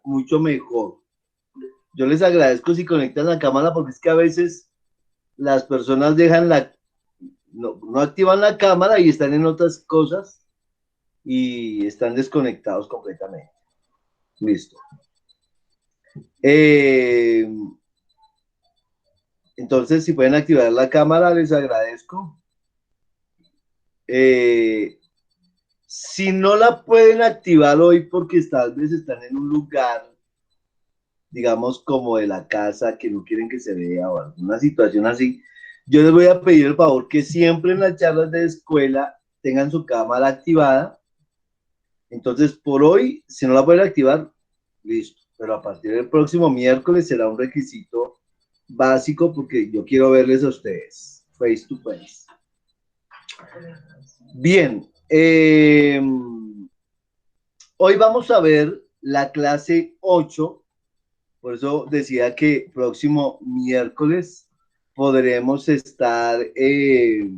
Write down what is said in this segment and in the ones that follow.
mucho mejor. Yo les agradezco si conectan la cámara porque es que a veces las personas dejan no activan la cámara y están en otras cosas y están desconectados completamente. Listo. Entonces, si pueden activar la cámara, les agradezco. Si no la pueden activar hoy porque tal vez están en un lugar, digamos, como de la casa que no quieren que se vea o alguna situación así, yo les voy a pedir el favor que siempre en las charlas de escuela tengan su cámara activada. Entonces, por hoy, si no la pueden activar, listo. Pero a partir del próximo miércoles será un requisito básico porque yo quiero verles a ustedes face to face. Bien, hoy vamos a ver la clase 8, por eso decía que próximo miércoles podremos estar eh,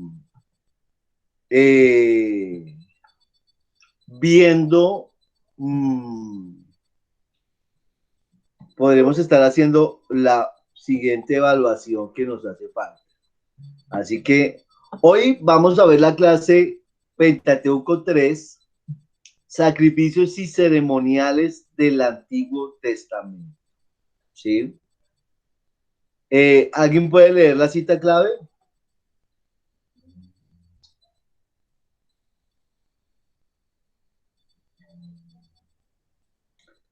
viendo, podremos estar haciendo la siguiente evaluación que nos hace falta. Así que hoy vamos a ver la clase Pentateuco 3, sacrificios y ceremoniales del Antiguo Testamento. ¿Sí? ¿Alguien puede leer la cita clave?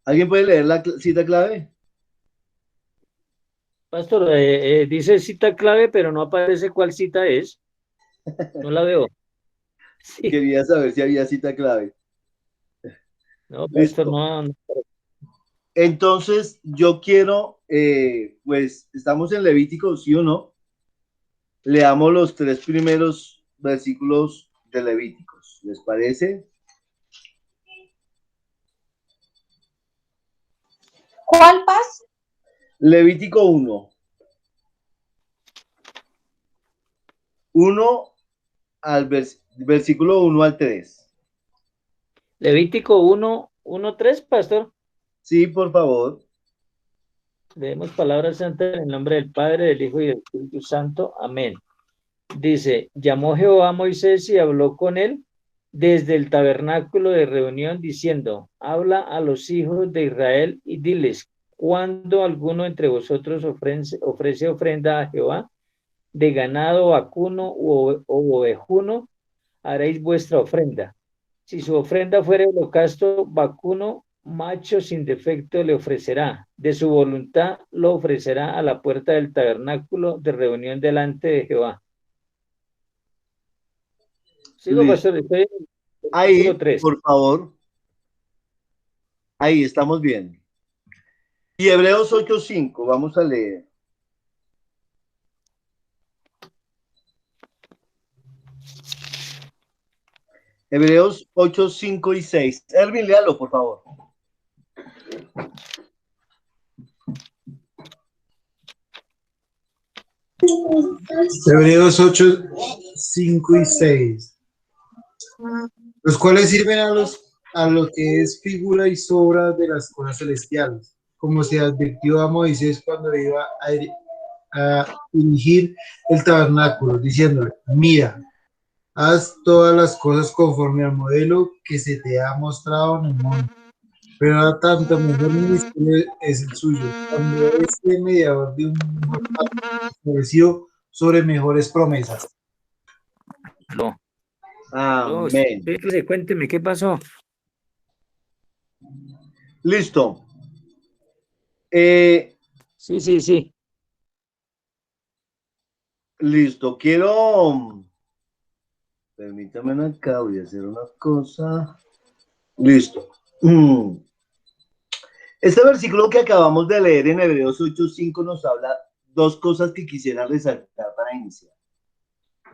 ¿Alguien puede leer la cita clave? Pastor, dice cita clave, pero no aparece cuál cita es. No la veo. Sí. Quería saber si había cita clave. No, Pastor, Listo. no. Entonces, yo quiero, pues, estamos en Levítico, ¿sí o no? Leamos los 3 primeros versículos de Levíticos. ¿Les parece? ¿Cuál paz? Levítico 1. 1 al versículo 1 al 3. Levítico 1:3, Pastor. Sí, por favor. Leemos palabras santas en el nombre del Padre, del Hijo y del Espíritu Santo. Amén. Dice, llamó Jehová a Moisés y habló con él desde el tabernáculo de reunión, diciendo, habla a los hijos de Israel y diles, cuando alguno entre vosotros ofrece ofrenda a Jehová, de ganado vacuno o ovejuno, haréis vuestra ofrenda. Si su ofrenda fuere holocausto vacuno, macho sin defecto le ofrecerá. De su voluntad lo ofrecerá a la puerta del tabernáculo de reunión delante de Jehová. Sigo, Listo. pastor, estoy en el Ahí, versículo 3. por favor. Ahí estamos bien. Y Hebreos 8:5, vamos a leer. Hebreos 8:5 y 6. Erwin, léalo, por favor. Hebreos 8, 5 y 6. Los cuales sirven a lo que es figura y sobra de las cosas celestiales, como se advirtió a Moisés cuando iba a dirigir el tabernáculo, diciéndole, mira, haz todas las cosas conforme al modelo que se te ha mostrado en el monte. Pero ahora tanto mejor ministerio es el suyo, cuando este mediador de un mejor pacto estableció sobre mejores promesas. No, no, Amén. cuénteme, ¿qué pasó? Listo. Sí. Listo. Quiero. Permítame acá, voy a hacer una cosa. Listo. Este versículo que acabamos de leer en Hebreos 8:5 nos habla dos cosas que quisiera resaltar para iniciar.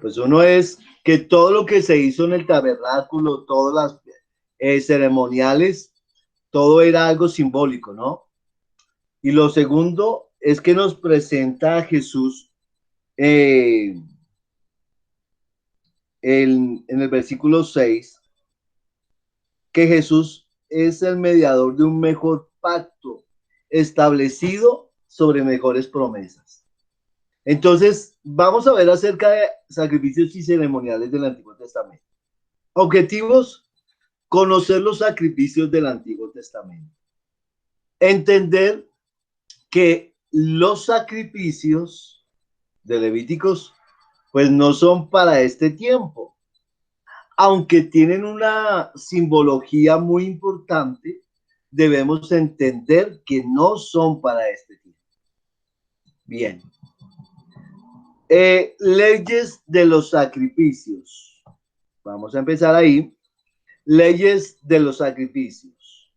Pues uno es que todo lo que se hizo en el tabernáculo, todas las ceremoniales, todo era algo simbólico, ¿no? Y lo segundo es que nos presenta a Jesús en el versículo 6, que Jesús es el mediador de un mejor pacto establecido sobre mejores promesas. Entonces, vamos a ver acerca de sacrificios y ceremoniales del Antiguo Testamento. Objetivos: conocer los sacrificios del Antiguo Testamento. Entender que los sacrificios de Levíticos pues no son para este tiempo, aunque tienen una simbología muy importante. Debemos entender que no son para este tiempo. Bien. Leyes de los sacrificios. Vamos a empezar ahí. Leyes de los sacrificios.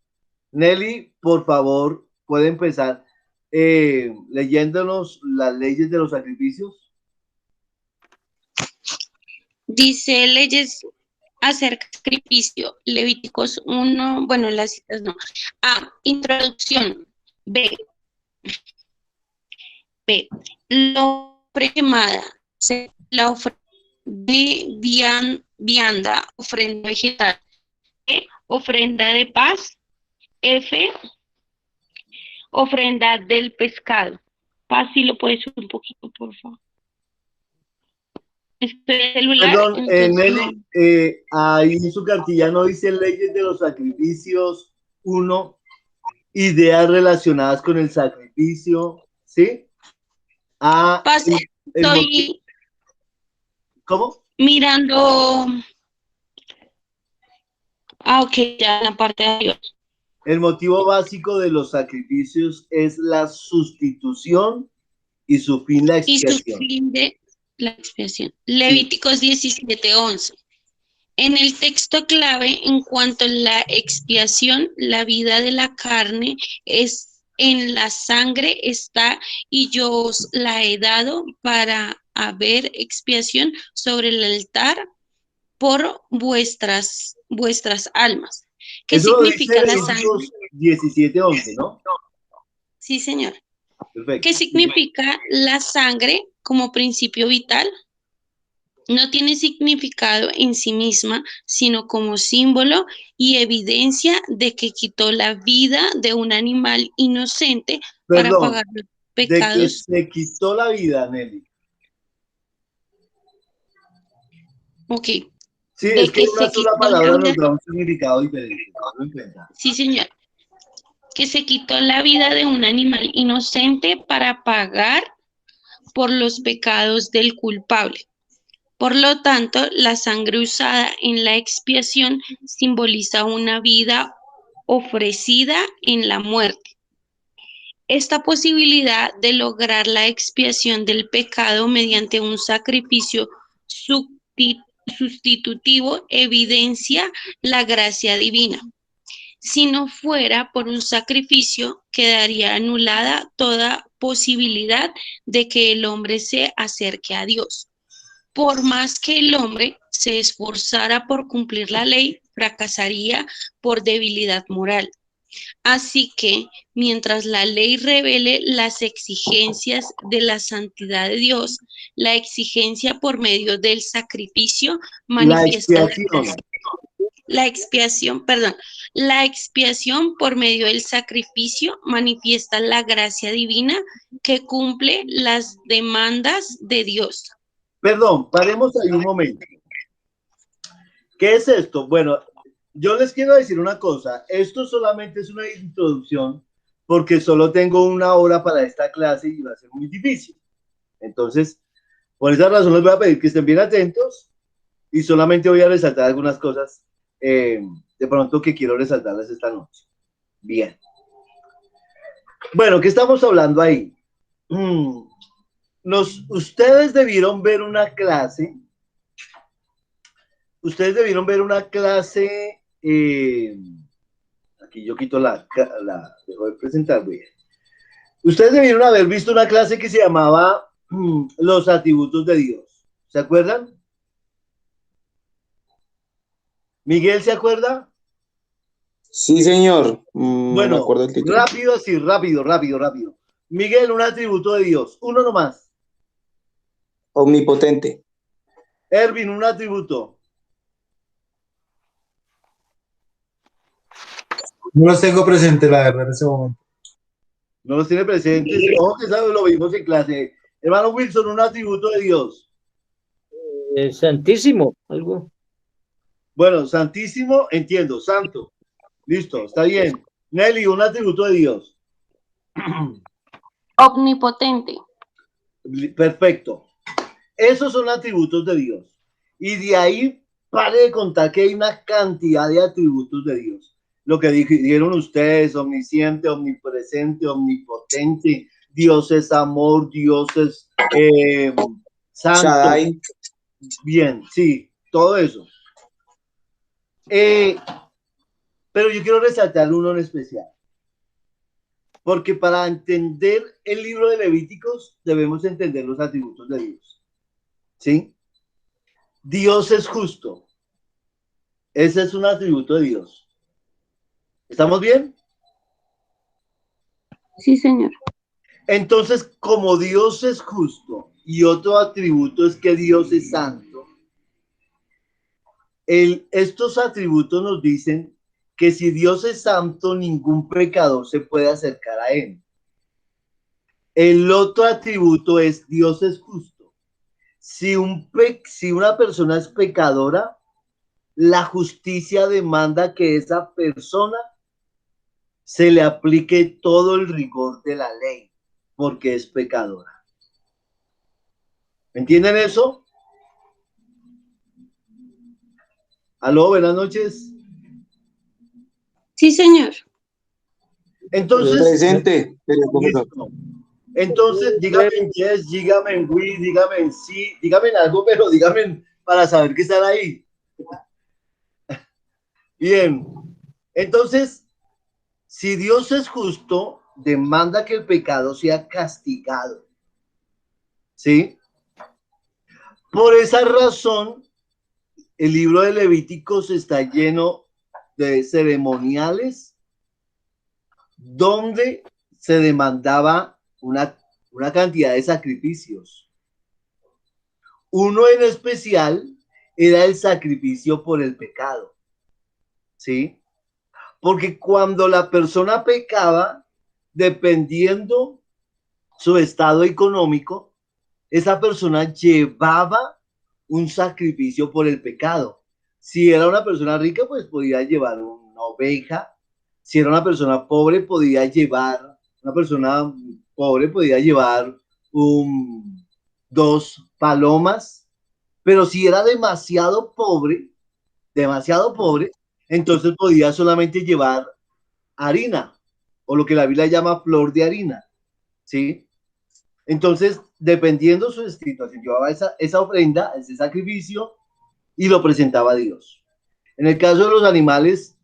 Nelly, por favor, puede empezar leyéndonos las leyes de los sacrificios. Dice leyes acerca de sacrificio, Levíticos 1, bueno, las citas no. A, introducción. B, la ofrenda quemada. C, la ofrenda de vianda, ofrenda vegetal. E, ofrenda de paz. F, ofrenda del pescado. Paz, si lo puedes subir un poquito, por favor. Estoy en el celular. Perdón, Entonces, Nelly, ahí en su cartilla no dice leyes de los sacrificios 1, ideas relacionadas con el sacrificio, ¿sí? Ah, Paz, estoy ¿cómo? mirando. Ok, ya en la parte de arriba. El motivo básico de los sacrificios es la sustitución y su fin la Y su expiación. fin de la expiación. Levíticos 17:11. En el texto clave, en cuanto a la expiación, la vida de la carne es en la sangre está, y yo os la he dado para haber expiación sobre el altar por vuestras almas. ¿Qué Eso lo dice significa la sangre? Levíticos 17:11, ¿no? Sí, señor. Perfecto. ¿Qué significa la sangre como principio vital? No tiene significado en sí misma, sino como símbolo y evidencia de que quitó la vida de un animal inocente para Perdón, pagar los de que pecados. se quitó la vida, Nelly. Ok. Sí, De es que que una se sola quitó la palabra vida. nos da un significado diferente. Tenlo en cuenta. Sí, señor. Que se quitó la vida de un animal inocente para pagar por los pecados del culpable. Por lo tanto, la sangre usada en la expiación simboliza una vida ofrecida en la muerte. Esta posibilidad de lograr la expiación del pecado mediante un sacrificio sustitutivo evidencia la gracia divina. Si no fuera por un sacrificio, quedaría anulada toda posibilidad de que el hombre se acerque a Dios. Por más que el hombre se esforzara por cumplir la ley, fracasaría por debilidad moral. Así que, mientras la ley revele las exigencias de la santidad de Dios, la exigencia por medio del sacrificio La manifiesta expiación. la expiación por medio del sacrificio manifiesta la gracia divina que cumple las demandas de Dios. Perdón, paremos ahí un momento. ¿Qué es esto? Bueno, yo les quiero decir una cosa. Esto solamente es una introducción porque solo tengo una hora para esta clase y va a ser muy difícil. Entonces, por esa razón les voy a pedir que estén bien atentos y solamente voy a resaltar algunas cosas de pronto que quiero resaltarles esta noche. Bien. Bueno, ¿qué estamos hablando ahí? Ustedes debieron ver una clase. Ustedes debieron ver una clase. Aquí yo quito dejo de presentar, bien. Ustedes debieron haber visto una clase que se llamaba Los atributos de Dios. ¿Se acuerdan? ¿Miguel se acuerda? Sí, señor. No me Bueno, acuerdo el título. rápido así, rápido. Miguel, un atributo de Dios. Uno nomás. Omnipotente. Ervin, un atributo. No los tengo presentes, la verdad, en ese momento. No los tiene presentes. Ojo que eso lo vimos en clase. Hermano Wilson, un atributo de Dios. Santísimo, algo. Bueno, santísimo, entiendo, santo. Listo, está bien. Nelly, un atributo de Dios. Omnipotente. Perfecto. Esos son atributos de Dios. Y de ahí, pare de contar que hay una cantidad de atributos de Dios. Lo que dijeron ustedes, omnisciente, omnipresente, omnipotente, Dios es amor, Dios es santo. Shaddai. Bien, sí, todo eso. Pero yo quiero resaltar uno en especial. Porque para entender el libro de Levíticos debemos entender los atributos de Dios. ¿Sí? Dios es justo. Ese es un atributo de Dios. ¿Estamos bien? Sí, señor. Entonces, como Dios es justo y otro atributo es que Dios es santo, estos atributos nos dicen que si Dios es santo, ningún pecador se puede acercar a él. El otro atributo es Dios es justo. Si una persona es pecadora, la justicia demanda que esa persona se le aplique todo el rigor de la ley, porque es pecadora. ¿Entienden eso? Aló, buenas noches. Sí, señor. Entonces, Presente. listo. Entonces, dígame en yes, dígame en we, dígame en sí, dígame en algo, pero dígame para saber que están ahí. Bien. Entonces, si Dios es justo, demanda que el pecado sea castigado. ¿Sí? Por esa razón, el libro de Levíticos está lleno de ceremoniales donde se demandaba una cantidad de sacrificios. Uno en especial era el sacrificio por el pecado. ¿Sí? Porque cuando la persona pecaba, dependiendo su estado económico, esa persona llevaba un sacrificio por el pecado. Si era una persona rica, pues podía llevar una oveja. Si era una persona pobre, podía llevar dos palomas. Pero si era demasiado pobre, entonces podía solamente llevar harina, o lo que la Biblia llama flor de harina, ¿sí? Entonces, dependiendo su situación, llevaba esa ofrenda, ese sacrificio, y lo presentaba a Dios. En el caso de los animales,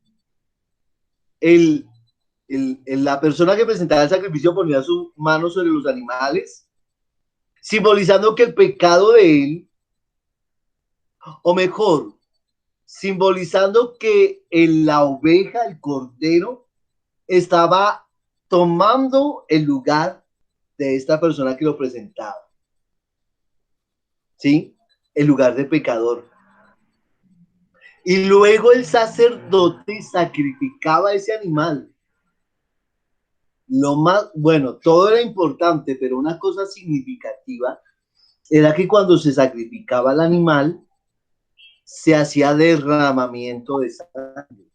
la persona que presentaba el sacrificio ponía su mano sobre los animales, simbolizando que el pecado de él, o mejor, simbolizando que la oveja, el cordero, estaba tomando el lugar de esta persona que lo presentaba. ¿Sí? El lugar de pecador. Y luego el sacerdote sacrificaba ese animal. Bueno, todo era importante, pero una cosa significativa era que cuando se sacrificaba el animal, se hacía derramamiento de sangre.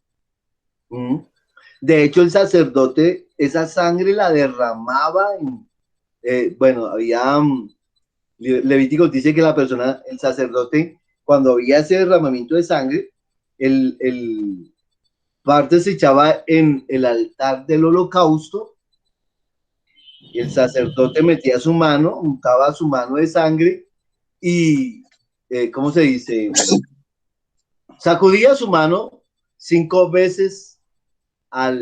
De hecho, el sacerdote esa sangre la derramaba bueno, había Levítico dice que el sacerdote, cuando había ese derramamiento de sangre, parte se echaba en el altar del holocausto y el sacerdote metía su mano, untaba su mano de sangre y, ¿cómo se dice? Sacudía su mano 5 veces a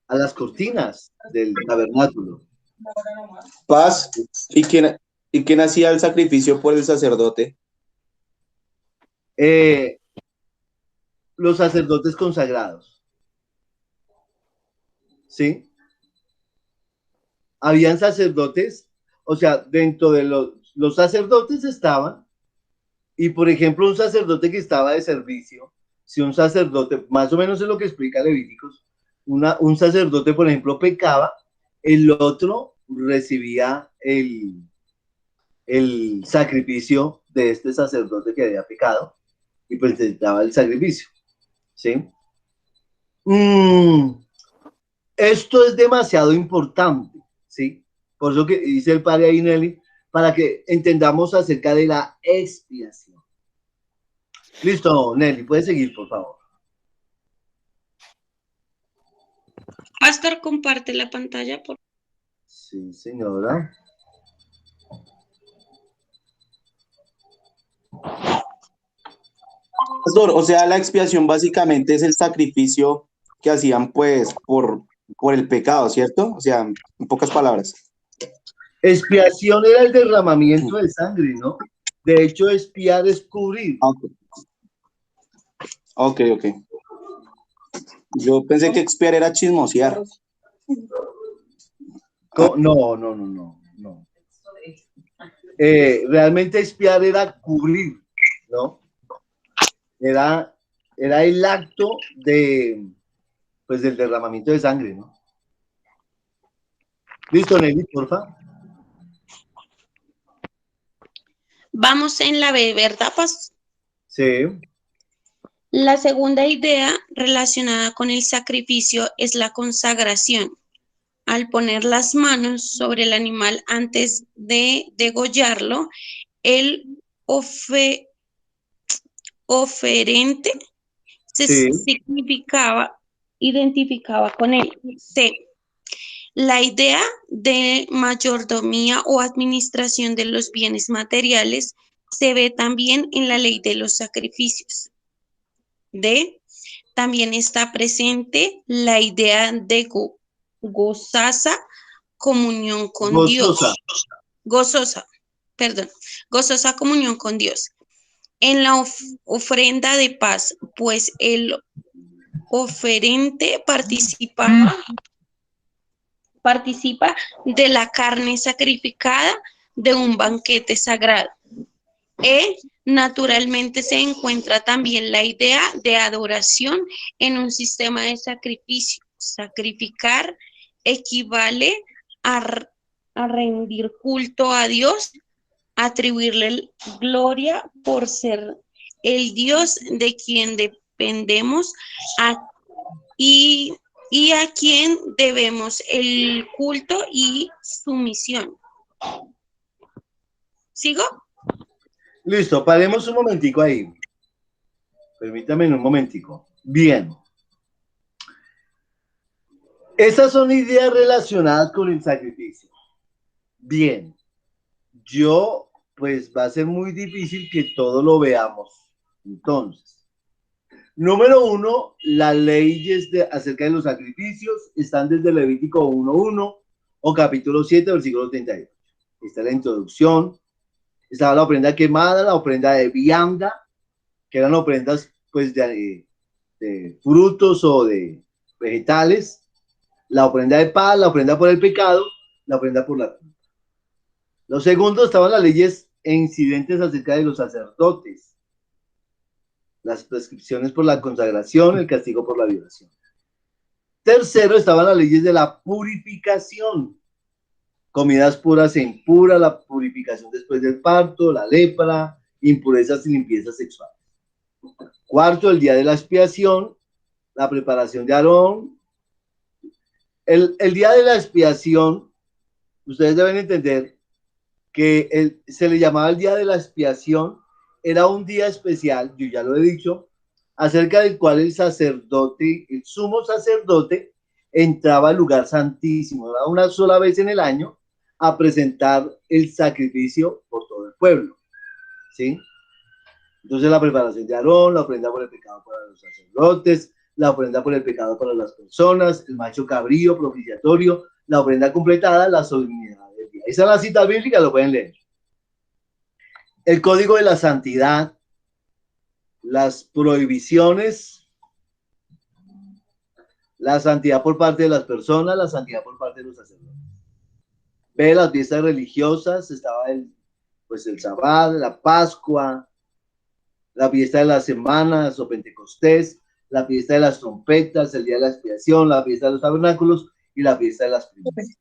las cortinas del tabernáculo. Paz. ¿Y quién hacía el sacrificio por el sacerdote? Los sacerdotes consagrados. ¿Sí? Habían sacerdotes, o sea, dentro de los sacerdotes estaban, y por ejemplo, un sacerdote que estaba de servicio, si un sacerdote, más o menos es lo que explica Levíticos, un sacerdote, por ejemplo, pecaba, el otro recibía el sacrificio de este sacerdote que había pecado y presentaba el sacrificio, ¿sí? Esto es demasiado importante, ¿sí? Por eso que dice el padre ahí, Nelly, para que entendamos acerca de la expiación. Listo, Nelly, puedes seguir, por favor. Pastor, comparte la pantalla, por Sí, señora. Pastor, o sea, la expiación básicamente es el sacrificio que hacían pues por el pecado, ¿cierto? O sea, en pocas palabras. Expiación era el derramamiento de sangre, ¿no? De hecho, expiar es cubrir. Ok. Yo pensé que expiar era chismosear. No. Realmente expiar era cubrir, ¿no? Era el acto pues, del derramamiento de sangre, ¿no? Listo, Nelly, porfa. Vamos en la B, ¿verdad, Pastor? Sí. La segunda idea relacionada con el sacrificio es la consagración. Al poner las manos sobre el animal antes de degollarlo, el oferente se Sí. identificaba con él. C. La idea de mayordomía o administración de los bienes materiales se ve también en la ley de los sacrificios. D. También está presente la idea de gozosa comunión con Dios. Gozosa comunión con Dios. En la ofrenda de paz, pues el oferente participa de la carne sacrificada de un banquete sagrado. Naturalmente se encuentra también la idea de adoración en un sistema de sacrificio. Sacrificar equivale a rendir culto a Dios, atribuirle gloria por ser el Dios de quien dependemos y a quien debemos el culto y sumisión. ¿Sigo? Listo, paremos un momentico ahí. Permítame un momentico. Bien. Esas son ideas relacionadas con el sacrificio. Bien. Pues va a ser muy difícil que todo lo veamos. Entonces, número 1, las leyes acerca de los sacrificios están desde Levítico 1:1 o capítulo 7, versículo 38. Está la introducción, estaba la ofrenda quemada, la ofrenda de vianda, que eran ofrendas pues de frutos o de vegetales, la ofrenda de paz, la ofrenda por el pecado, la ofrenda por la culpa. Lo segundo, estaban las leyes e incidentes acerca de los sacerdotes, las prescripciones por la consagración, el castigo por la violación. Tercero, estaban las leyes de la purificación, comidas puras e impuras, la purificación después del parto, la lepra, impurezas y limpiezas sexuales. Cuarto, el día de la expiación, la preparación de Aarón. El día de la expiación, ustedes deben entender que se le llamaba el día de la expiación, era un día especial, yo ya lo he dicho, acerca del cual el sacerdote, el sumo sacerdote, entraba al lugar santísimo, era una sola vez en el año, a presentar el sacrificio por todo el pueblo, ¿sí? Entonces la preparación de Aarón, la ofrenda por el pecado para los sacerdotes, la ofrenda por el pecado para las personas, el macho cabrío propiciatorio, la ofrenda completada, la solemnidad del día. Esa es la cita bíblica, lo pueden leer. El código de la santidad, las prohibiciones, la santidad por parte de las personas, la santidad por parte de los sacerdotes. Ve las fiestas religiosas, estaba el Sabbat, la Pascua, la fiesta de las semanas o Pentecostés, la fiesta de las trompetas, el día de la expiación, la fiesta de los tabernáculos y la fiesta de las primicias.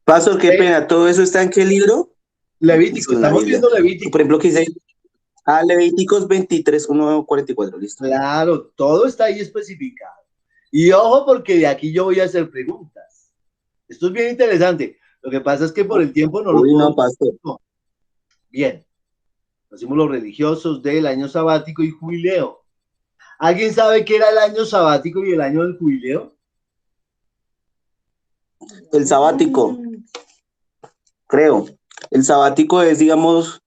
Pastor, qué pena, ¿todo eso está en qué libro? Es Levítico, que en la estamos Biblia. viendo Levítico. Por ejemplo, que dice, Levíticos 23, 1, 44, listo. Claro, todo está ahí especificado. Y ojo, porque de aquí yo voy a hacer preguntas. Esto es bien interesante. Lo que pasa es que por el tiempo no lo Uy, no, puedo. pastor. Bien, hacemos los religiosos del año sabático y jubileo. ¿Alguien sabe qué era el año sabático y el año del jubileo? El sabático, creo. El sabático es, digamos,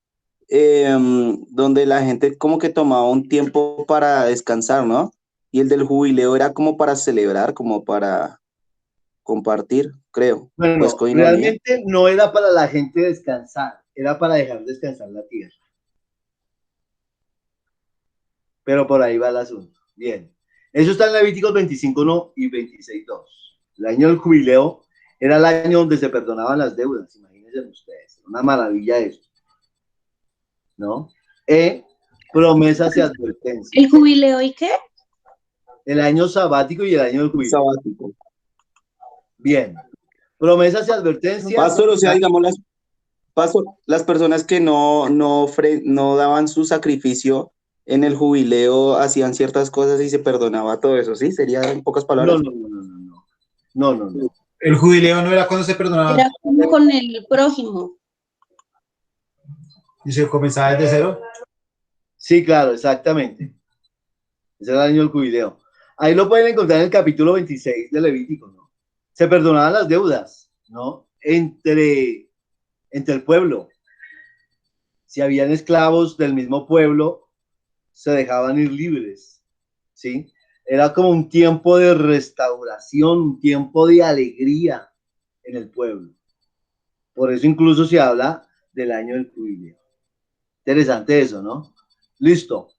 donde la gente como que tomaba un tiempo para descansar, ¿no? Y el del jubileo era como para celebrar, como para compartir, creo. Pues Bueno, coinonía. realmente no era para la gente descansar, era para dejar descansar la tierra. Pero por ahí va el asunto. Bien. Eso está en Levíticos 25:1 y 26:2. El año del jubileo era el año donde se perdonaban las deudas. Imagínense ustedes. Una maravilla eso. ¿No? Promesas y advertencias. ¿El jubileo y qué? El año sabático y el año del jubileo. Sabático. Bien. Promesas y advertencias. Pastor, o sea, digamos, pastor, las personas que no daban su sacrificio en el jubileo hacían ciertas cosas y se perdonaba todo eso, ¿sí? Sería en pocas No, palabras. no, no, no, no, no. No, no, no. El jubileo no era cuando se perdonaba Era como con el prójimo. y se comenzaba desde cero. Sí, claro, exactamente. Ese era el año del jubileo. Ahí lo pueden encontrar en el capítulo 26 de Levítico, ¿no? Se perdonaban las deudas, ¿no? Entre el pueblo. Si habían esclavos del mismo pueblo, se dejaban ir libres, ¿sí? Era como un tiempo de restauración, un tiempo de alegría en el pueblo. Por eso incluso se habla del año del jubileo. Interesante eso, ¿no? Listo.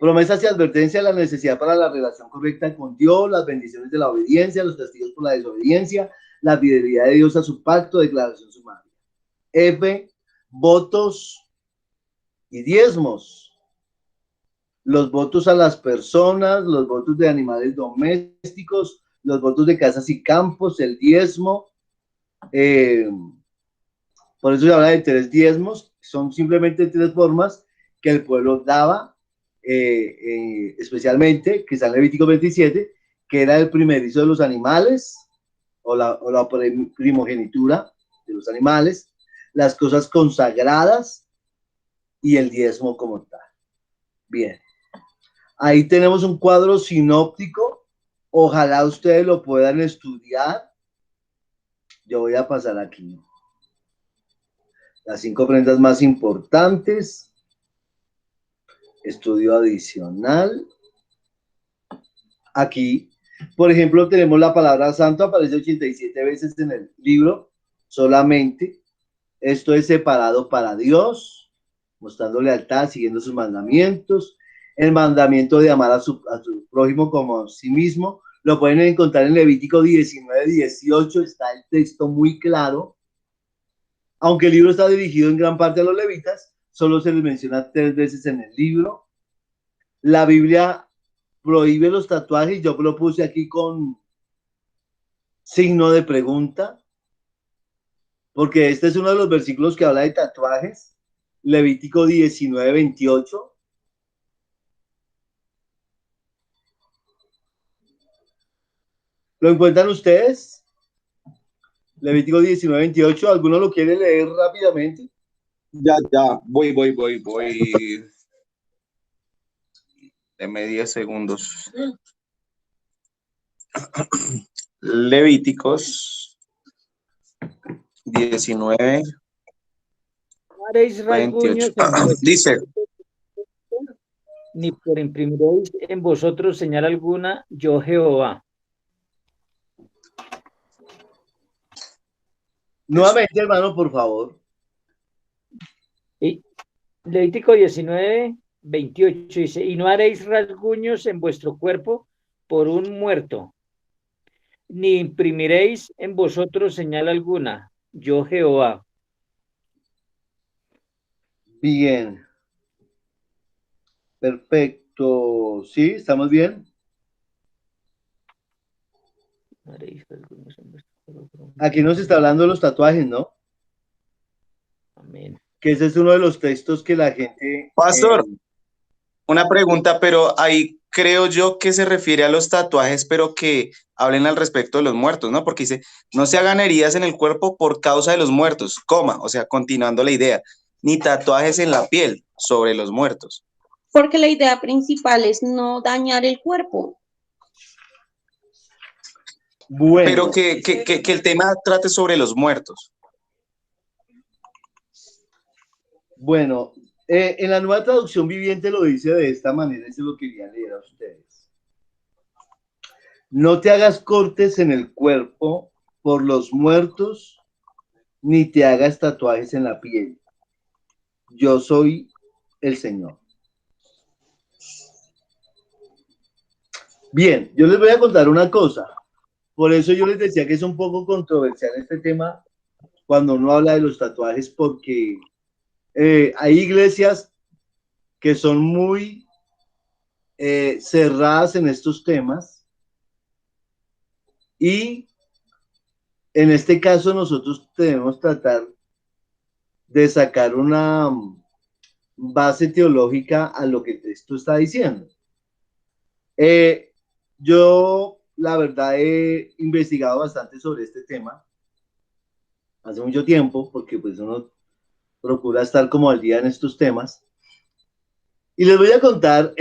Promesas y advertencias, la necesidad para la relación correcta con Dios, las bendiciones de la obediencia, los castigos por la desobediencia, la fidelidad de Dios a su pacto, declaración sumaria. F, votos y diezmos. Los votos a las personas, los votos de animales domésticos, los votos de casas y campos, el diezmo. Por eso se habla de 3 diezmos, son simplemente 3 formas que el pueblo daba, especialmente, que está en Levítico 27, que era el primerizo de los animales, o la primogenitura de los animales, las cosas consagradas y el diezmo como tal. Bien, ahí tenemos un cuadro sinóptico, ojalá ustedes lo puedan estudiar. Yo voy a pasar aquí. Las 5 ofrendas más importantes. Estudio adicional. Aquí, por ejemplo, tenemos la palabra santo, aparece 87 veces en el libro, solamente. Esto es separado para Dios, mostrando lealtad, siguiendo sus mandamientos. El mandamiento de amar a su prójimo como a sí mismo, lo pueden encontrar en Levítico 19:18, está el texto muy claro. Aunque el libro está dirigido en gran parte a los levitas, solo se les menciona 3 veces en el libro. La Biblia prohíbe los tatuajes, yo lo puse aquí con signo de pregunta, porque este es uno de los versículos que habla de tatuajes, Levítico 19:28. ¿Lo encuentran ustedes? Levítico 19:28, ¿alguno lo quiere leer rápidamente? Ya, voy. Deme 10 segundos. Levíticos 19, No haréis rasguños 28. en vuestro Dice, ni por imprimiréis en vosotros señal alguna, yo Jehová. Nuevamente, hermano, por favor. Y Levítico 19:28 dice, y no haréis rasguños en vuestro cuerpo por un muerto, ni imprimiréis en vosotros señal alguna, yo Jehová. Bien, perfecto. ¿Sí? ¿Estamos bien? Aquí nos está hablando de los tatuajes, ¿no? Amén. Que ese es uno de los textos que la gente... Pastor, una pregunta, pero ahí creo yo que se refiere a los tatuajes, pero que hablen al respecto de los muertos, ¿no? Porque dice, no se hagan heridas en el cuerpo por causa de los muertos, coma, o sea, continuando la idea, ni tatuajes en la piel sobre los muertos. Porque la idea principal es no dañar el cuerpo. Pero Bueno, que el tema trate sobre los muertos. bueno, en la nueva traducción viviente lo dice de esta manera, y se lo quería leer a ustedes. No te hagas cortes en el cuerpo por los muertos, ni te hagas tatuajes en la piel. Yo soy el Señor. Bien, yo les voy a contar una cosa. Por eso yo les decía que es un poco controversial este tema cuando uno habla de los tatuajes, porque hay iglesias que son muy cerradas en estos temas y en este caso nosotros debemos tratar de sacar una base teológica a lo que el texto está diciendo. Yo, la verdad, he investigado bastante sobre este tema hace mucho tiempo, porque pues uno procura estar como al día en estos temas. Y les voy a contar,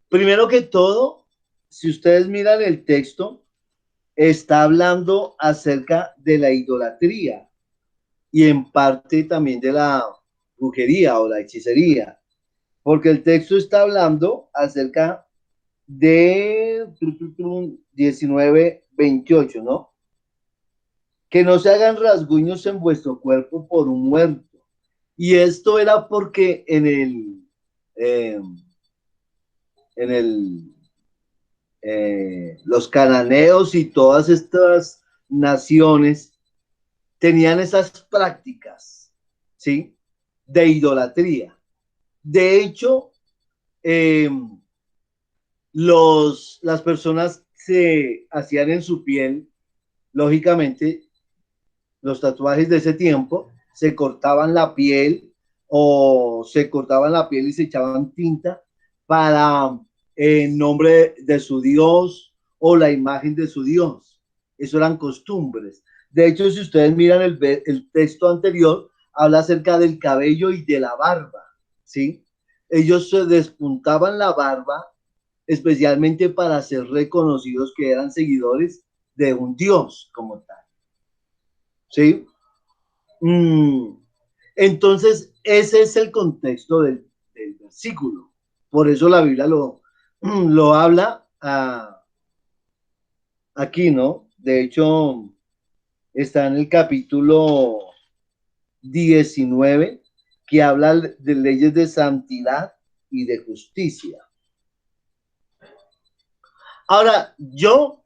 primero que todo, si ustedes miran el texto, está hablando acerca de la idolatría y en parte también de la brujería o la hechicería, porque el texto está hablando acerca de 19:28, ¿no? Que no se hagan rasguños en vuestro cuerpo por un muerto. Y esto era porque eh, en los cananeos y todas estas naciones tenían esas prácticas, ¿sí? De idolatría. De hecho, eh, las personas se hacían en su piel, lógicamente, los tatuajes de ese tiempo, se cortaban la piel o se cortaban la piel y se echaban tinta para en nombre de su Dios o la imagen de su Dios. Eso eran costumbres. De hecho, si ustedes miran el texto anterior, habla acerca del cabello y de la barba, ¿sí? Ellos se despuntaban la barba especialmente para ser reconocidos que eran seguidores de un Dios como tal, ¿sí? Entonces, ese es el contexto del versículo. Por eso la Biblia lo habla aquí, ¿no? De hecho, está en el capítulo 19, que habla de leyes de santidad y de justicia. Ahora, yo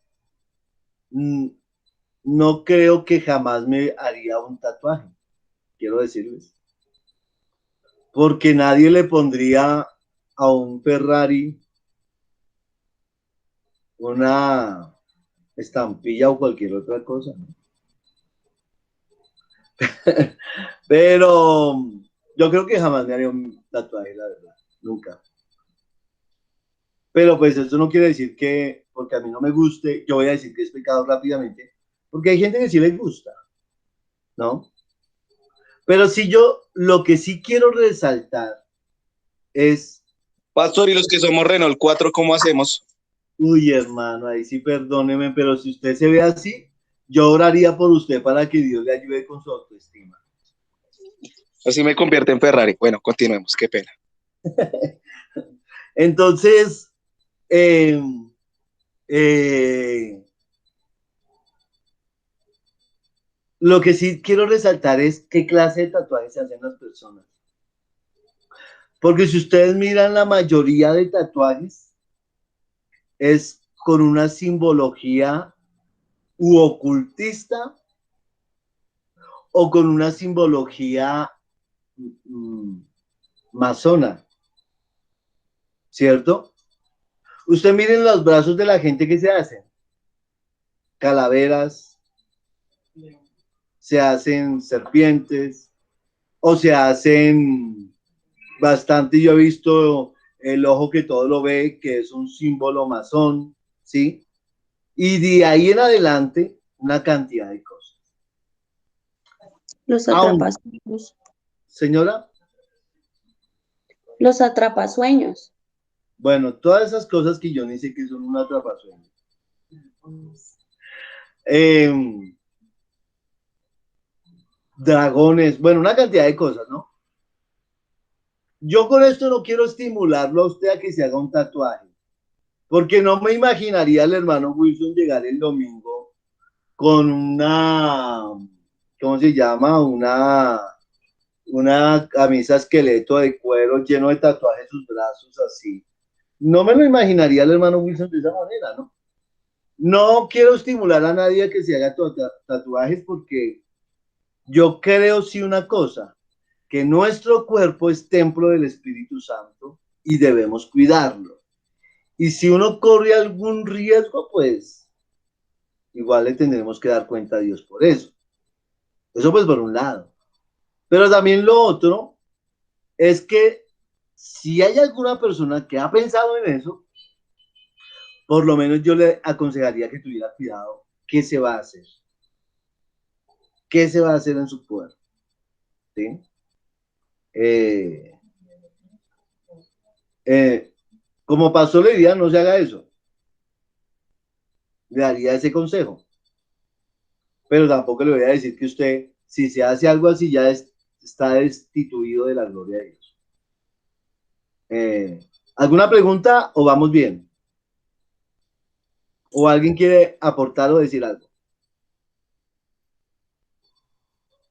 no creo que jamás me haría un tatuaje, quiero decirles. Porque nadie le pondría a un Ferrari una estampilla o cualquier otra cosa, ¿no? Pero yo creo que jamás me haría un tatuaje, la verdad, nunca. Pero pues eso no quiere decir que, porque a mí no me guste, yo voy a decir que es pecado rápidamente, porque hay gente que sí les gusta, ¿no? Pero sí yo, lo que sí quiero resaltar es, Pastor, y los que somos Renault 4, ¿cómo hacemos? uy hermano, ahí sí perdóneme, pero si usted se ve así, yo oraría por usted para que Dios le ayude con su autoestima. Así me convierte en Ferrari. Bueno, continuemos, qué pena. Entonces, eh, eh, lo que sí quiero resaltar es qué clase de tatuajes se hacen las personas. Porque si ustedes miran la mayoría de tatuajes, es con una simbología u ocultista o con una simbología masona, ¿cierto? Usted miren los brazos de la gente que se hacen. Calaveras, se hacen serpientes, o se hacen bastante, yo he visto el ojo que todo lo ve, que es un símbolo masón, ¿sí? Y de ahí en adelante, una cantidad de cosas. Los Aún, atrapasueños. señora, Los atrapasueños. bueno, todas esas cosas que yo ni sé que son un atrapasueños. Dragones, bueno, una cantidad de cosas, ¿no? Yo con esto no quiero estimularlo a usted a que se haga un tatuaje, porque no me imaginaría al hermano Wilson llegar el domingo con una, ¿cómo se llama? Una camisa esqueleto de cuero lleno de tatuajes, sus brazos así. No me lo imaginaría el hermano Wilson de esa manera, ¿no? No quiero estimular a nadie a que se haga tatuajes porque yo creo sí una cosa, que nuestro cuerpo es templo del Espíritu Santo y debemos cuidarlo. Y si uno corre algún riesgo, pues igual le tendremos que dar cuenta a Dios por eso. Eso pues por un lado. Pero también lo otro es que si hay alguna persona que ha pensado en eso, por lo menos yo le aconsejaría que tuviera cuidado qué se va a hacer. ¿Qué se va a hacer en su cuerpo? ¿Sí? Como pastor le diría, no se haga eso. Le daría ese consejo. Pero tampoco le voy a decir que usted, si se hace algo así, ya está destituido de la gloria de Dios. ¿Alguna pregunta o vamos bien? ¿O alguien quiere aportar o decir algo?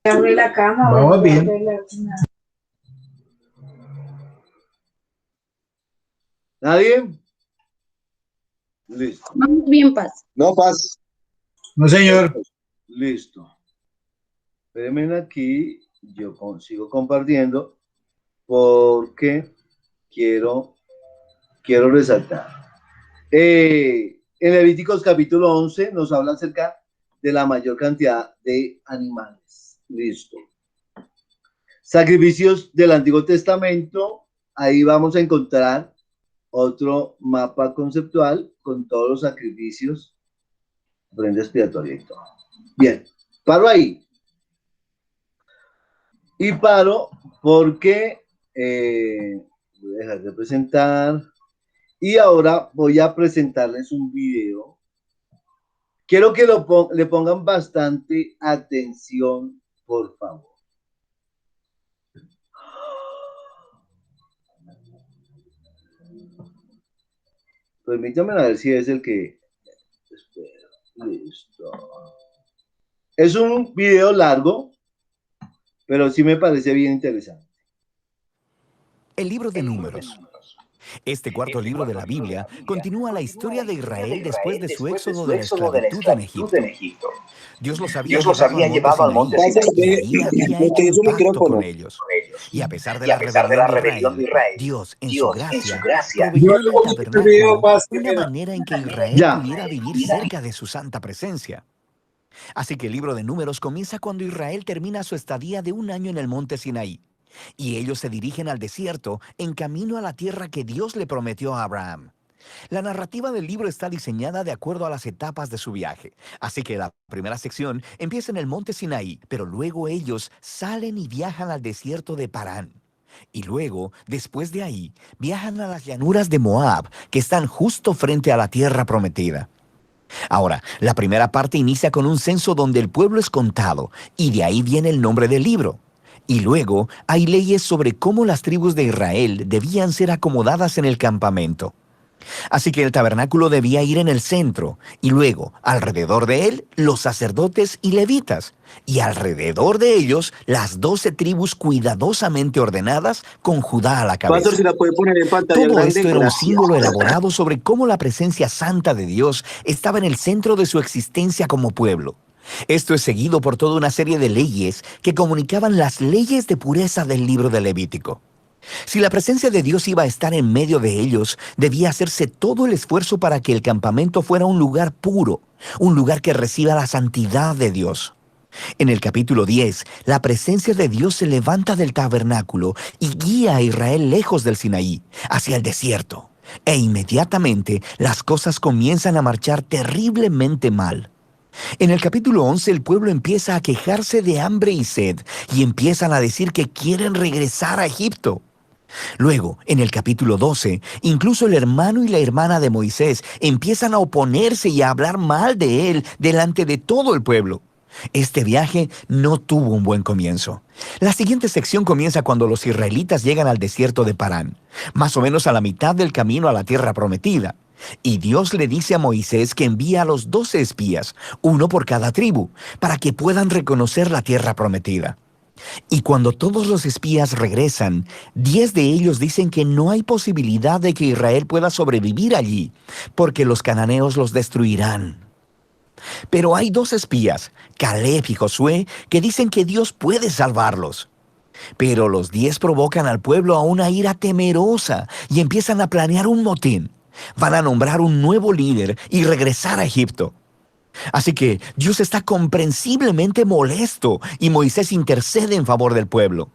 La cama. Vamos bien. ¿Nadie? Listo. Vamos bien, Paz. No, Paz. No, señor. Listo. Espérenme aquí, yo sigo compartiendo porque quiero resaltar. En Levíticos capítulo 11 nos habla acerca de la mayor cantidad de animales. Listo. Sacrificios del Antiguo Testamento, ahí vamos a encontrar otro mapa conceptual con todos los sacrificios, ofrenda expiatoria y todo. Bien, paro ahí. Y paro porque voy a dejar de presentar y ahora voy a presentarles un video. Quiero que le pongan bastante atención, por favor. Permítanme a ver si es el que... Espera, listo. Es un video largo, pero sí me parece bien interesante. El libro de Números. Este cuarto libro de la Biblia continúa la historia de Israel después de su éxodo de la esclavitud en Egipto. Dios los había llevado al monte Sinaí y ahí había hecho un pacto con ellos. Y a pesar de la rebelión de Israel, Dios, en su gracia, proveyó en el tabernáculo una manera en que Israel pudiera vivir cerca de su santa presencia. Así que el libro de Números comienza cuando Israel termina su estadía de 1 año en el monte Sinaí. Y ellos se dirigen al desierto en camino a la tierra que Dios le prometió a Abraham. La narrativa del libro está diseñada de acuerdo a las etapas de su viaje. Así que la primera sección empieza en el monte Sinaí, pero luego ellos salen y viajan al desierto de Parán. Y luego, después de ahí, viajan a las llanuras de Moab, que están justo frente a la tierra prometida. Ahora, la primera parte inicia con un censo donde el pueblo es contado, y de ahí viene el nombre del libro. Y luego hay leyes sobre cómo las tribus de Israel debían ser acomodadas en el campamento. Así que el tabernáculo debía ir en el centro, y luego, alrededor de él, los sacerdotes y levitas, y alrededor de ellos, las 12 tribus cuidadosamente ordenadas con Judá a la cabeza. Pastor, si la puede poner en pantalla Todo grande, esto era un gracias. símbolo elaborado sobre cómo la presencia santa de Dios estaba en el centro de su existencia como pueblo. Esto es seguido por toda una serie de leyes que comunicaban las leyes de pureza del libro de Levítico. Si la presencia de Dios iba a estar en medio de ellos, debía hacerse todo el esfuerzo para que el campamento fuera un lugar puro, un lugar que reciba la santidad de Dios. En el capítulo 10, la presencia de Dios se levanta del tabernáculo y guía a Israel lejos del Sinaí, hacia el desierto. E inmediatamente las cosas comienzan a marchar terriblemente mal. En el capítulo 11 el pueblo empieza a quejarse de hambre y sed y empiezan a decir que quieren regresar a Egipto. Luego, en el capítulo 12, incluso el hermano y la hermana de Moisés empiezan a oponerse y a hablar mal de él delante de todo el pueblo. Este viaje no tuvo un buen comienzo. La siguiente sección comienza cuando los israelitas llegan al desierto de Parán, más o menos a la mitad del camino a la tierra prometida. Y Dios le dice a Moisés que envía a los 12 espías, uno por cada tribu, para que puedan reconocer la tierra prometida. Y cuando todos los espías regresan, 10 de ellos dicen que no hay posibilidad de que Israel pueda sobrevivir allí, porque los cananeos los destruirán. Pero hay 2 espías, Caleb y Josué, que dicen que Dios puede salvarlos. Pero los 10 provocan al pueblo a una ira temerosa y empiezan a planear un motín. Van a nombrar un nuevo líder y regresar a Egipto. Así que Dios está comprensiblemente molesto y Moisés intercede en favor del pueblo.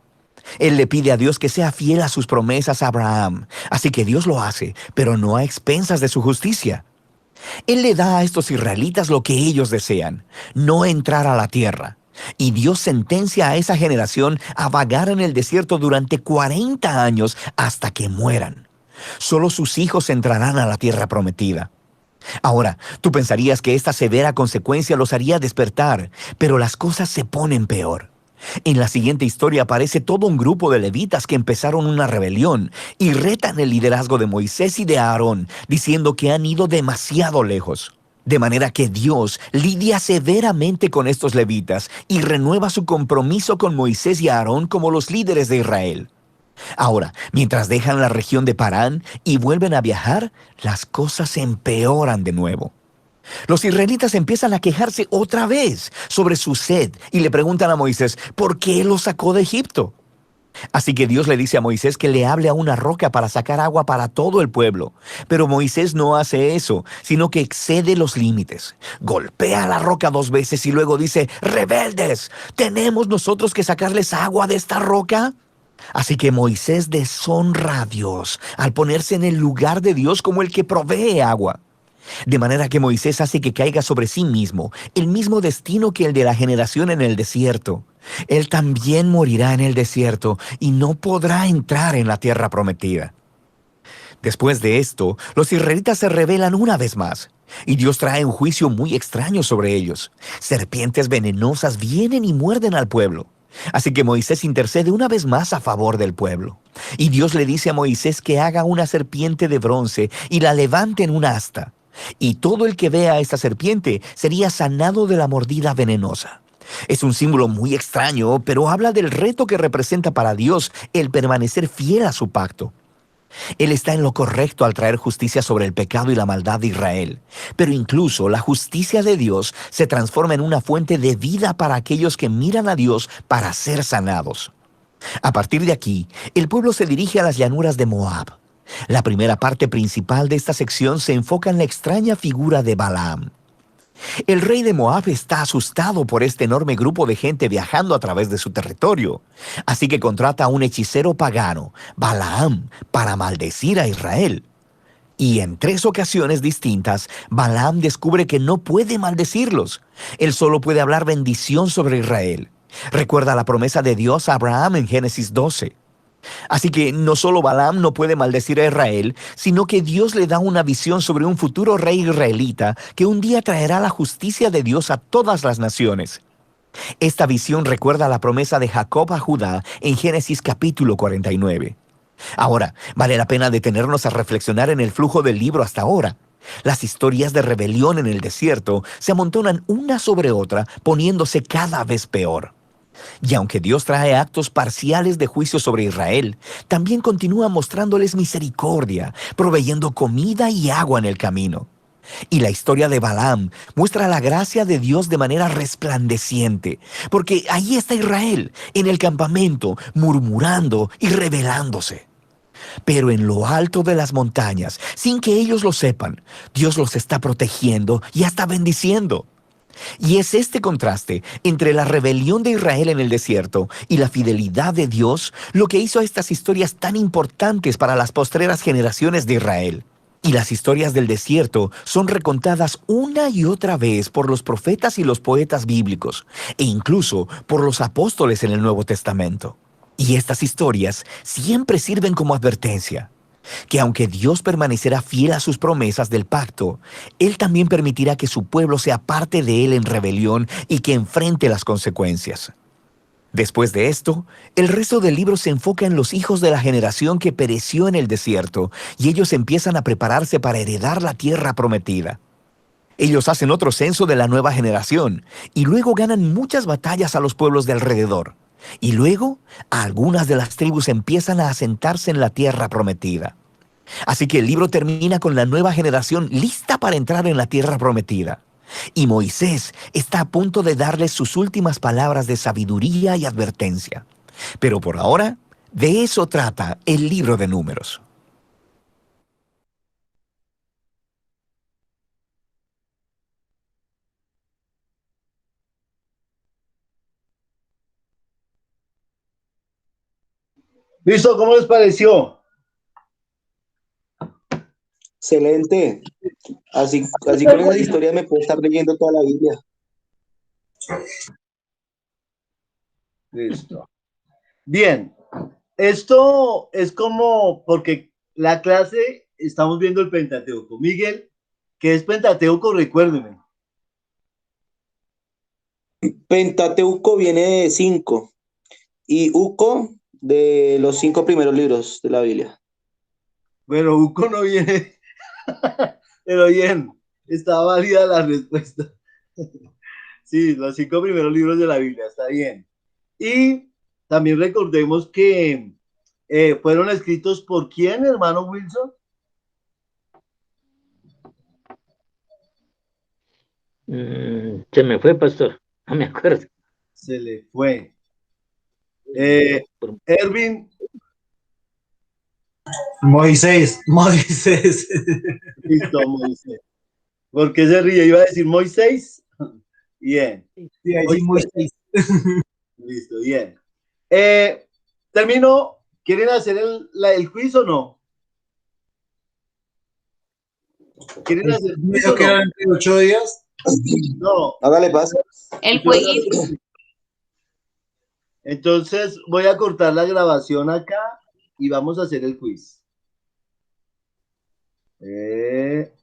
Él le pide a Dios que sea fiel a sus promesas a Abraham. Así que Dios lo hace, pero no a expensas de su justicia. Él le da a estos israelitas lo que ellos desean, no entrar a la tierra. Y Dios sentencia a esa generación a vagar en el desierto durante 40 años hasta que mueran. Solo sus hijos entrarán a la tierra prometida. Ahora, tú pensarías que esta severa consecuencia los haría despertar, pero las cosas se ponen peor. En la siguiente historia aparece todo un grupo de levitas que empezaron una rebelión y retan el liderazgo de Moisés y de Aarón, diciendo que han ido demasiado lejos. De manera que Dios lidia severamente con estos levitas y renueva su compromiso con Moisés y Aarón como los líderes de Israel. Ahora, mientras dejan la región de Parán y vuelven a viajar, las cosas se empeoran de nuevo. Los israelitas empiezan a quejarse otra vez sobre su sed y le preguntan a Moisés por qué los sacó de Egipto. Así que Dios le dice a Moisés que le hable a una roca para sacar agua para todo el pueblo. Pero Moisés no hace eso, sino que excede los límites. Golpea la roca 2 veces y luego dice: «¡Rebeldes! ¿Tenemos nosotros que sacarles agua de esta roca?». Así que Moisés deshonra a Dios al ponerse en el lugar de Dios como el que provee agua. De manera que Moisés hace que caiga sobre sí mismo el mismo destino que el de la generación en el desierto. Él también morirá en el desierto y no podrá entrar en la tierra prometida. Después de esto, los israelitas se rebelan una vez más. Y Dios trae un juicio muy extraño sobre ellos. Serpientes venenosas vienen y muerden al pueblo. Así que Moisés intercede una vez más a favor del pueblo. Y Dios le dice a Moisés que haga una serpiente de bronce y la levante en un asta. Y todo el que vea a esta serpiente sería sanado de la mordida venenosa. Es un símbolo muy extraño, pero habla del reto que representa para Dios el permanecer fiel a su pacto. Él está en lo correcto al traer justicia sobre el pecado y la maldad de Israel. Pero incluso la justicia de Dios se transforma en una fuente de vida para aquellos que miran a Dios para ser sanados. A partir de aquí, el pueblo se dirige a las llanuras de Moab. La primera parte principal de esta sección se enfoca en la extraña figura de Balaam. El rey de Moab está asustado por este enorme grupo de gente viajando a través de su territorio. Así que contrata a un hechicero pagano, Balaam, para maldecir a Israel. Y en 3 ocasiones distintas, Balaam descubre que no puede maldecirlos. Él solo puede hablar bendición sobre Israel. Recuerda la promesa de Dios a Abraham en Génesis 12. Así que no solo Balaam no puede maldecir a Israel, sino que Dios le da una visión sobre un futuro rey israelita que un día traerá la justicia de Dios a todas las naciones. Esta visión recuerda la promesa de Jacob a Judá en Génesis capítulo 49. Ahora, vale la pena detenernos a reflexionar en el flujo del libro hasta ahora. Las historias de rebelión en el desierto se amontonan una sobre otra, poniéndose cada vez peor. Y aunque Dios trae actos parciales de juicio sobre Israel, también continúa mostrándoles misericordia, proveyendo comida y agua en el camino. Y la historia de Balaam muestra la gracia de Dios de manera resplandeciente, porque ahí está Israel, en el campamento, murmurando y rebelándose. Pero en lo alto de las montañas, sin que ellos lo sepan, Dios los está protegiendo y hasta bendiciendo. Y es este contraste entre la rebelión de Israel en el desierto y la fidelidad de Dios lo que hizo estas historias tan importantes para las postreras generaciones de Israel. Y las historias del desierto son recontadas una y otra vez por los profetas y los poetas bíblicos, e incluso por los apóstoles en el Nuevo Testamento. Y estas historias siempre sirven como advertencia, que aunque Dios permanecerá fiel a sus promesas del pacto, Él también permitirá que su pueblo sea parte de Él en rebelión y que enfrente las consecuencias. Después de esto, el resto del libro se enfoca en los hijos de la generación que pereció en el desierto y ellos empiezan a prepararse para heredar la tierra prometida. Ellos hacen otro censo de la nueva generación y luego ganan muchas batallas a los pueblos de alrededor. Y luego, algunas de las tribus empiezan a asentarse en la tierra prometida. Así que el libro termina con la nueva generación lista para entrar en la tierra prometida. Y Moisés está a punto de darles sus últimas palabras de sabiduría y advertencia. Pero por ahora, de eso trata el libro de Números. ¿Listo? ¿Cómo les pareció? Excelente. Así con esas historias me puedo estar leyendo toda la Biblia. Listo. Bien, esto es como, porque la clase, estamos viendo el Pentateuco. Miguel, ¿qué es Pentateuco? Recuérdeme. Pentateuco viene de 5 y Uco de los 5 primeros libros de la Biblia. Bueno, Uco no viene, pero bien, está válida la respuesta. Sí, los 5 primeros libros de la Biblia, está bien. Y también recordemos que fueron escritos por quién, hermano Wilson. Se me fue, pastor. No me acuerdo. Se le fue. Ervin, Moisés. listo, Moisés. ¿Por qué se ríe? Iba a decir Moisés. Bien. Sí, ahí sí, Moisés. Moisés. Listo, bien. Termino. ¿Quieren hacer el quiz o no? ¿Quieren hacer el Me quiz dijo o que no? eran entre 8 días. No. Hágale paz. El jueguito. Entonces voy a cortar la grabación acá y vamos a hacer el quiz.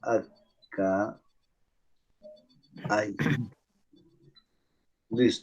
Acá. Ahí. Listo.